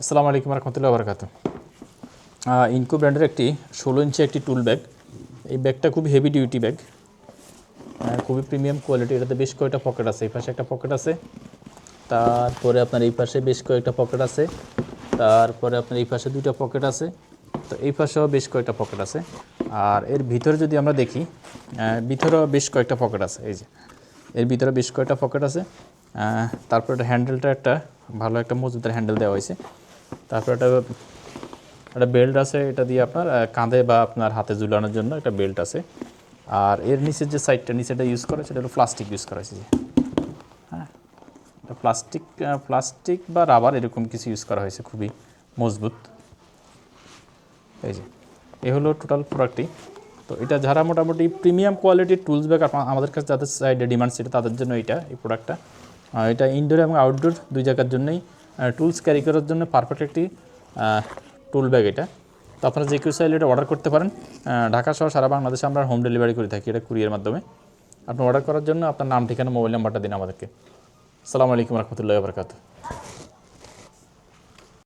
আসসালামু আলাইকুম রহমতুল্লাহি ওয়া বারাকাতুহু। ইনকো ব্র্যান্ডের একটি 16 ইঞ্চি একটি টুল ব্যাগ। এই ব্যাগটা খুব হেভি ডিউটি ব্যাগ, খুবই প্রিমিয়াম কোয়ালিটি। এটাতে বেশ কয়েকটা পকেট আছে। এই পাশে একটা পকেট আছে, তারপরে আপনার এই পাশে বেশ কয়েকটা পকেট আছে, তারপরে আপনার এই পাশে দুইটা পকেট আছে, তো এই পাশেও বেশ কয়েকটা পকেট আছে। আর এর ভিতরে যদি আমরা দেখি, ভিতরেও বেশ কয়েকটা পকেট আছে। এই যে এর ভিতরে বেশ কয়েকটা পকেট আছে। তারপরে এটা হ্যান্ডেলটা একটা ভালো একটা মজবুতের হ্যান্ডেল দেওয়া হয়েছে। তারপরে একটা বেল্ট আছে, এটা দিয়ে আপনার কাঁধে বা আপনার হাতে ঝুলানোর জন্য একটা বেল্ট আছে। আর এর নিচের যে সাইডটা নিচেটা ইউজ করা সেটা হলো প্লাস্টিক ইউজ করা হয়েছে। হ্যাঁ, প্লাস্টিক বা রাবার এরকম কিছু ইউজ করা হয়েছে, খুবই মজবুত। এই যে এ হলো টোটাল প্রোডাক্টটি। তো এটা যারা মোটামুটি প্রিমিয়াম কোয়ালিটির টুলস ব্যাগ আমাদের কাছে যাদের সাইডে ডিমান্ড সেটা তাদের জন্য এই প্রোডাক্টটা। এটা ইনডোর এবং আউটডোর দুই জায়গার জন্যই টুলস ক্যারি করার জন্য পারফেক্ট একটি টুল ব্যাগ এটা। তো আপনারা যে কেউ চাইলে এটা অর্ডার করতে পারেন। ঢাকা সহ সারা বাংলাদেশে আমরা হোম ডেলিভারি করে থাকি, এটা কুরিয়ার মাধ্যমে। আপনি অর্ডার করার জন্য আপনার নাম, ঠিকানা, মোবাইল নাম্বারটা দিন আমাদেরকে। আসসালামু আলাইকুম রহমতুল্লাহি ওয়া বারাকাতুহু।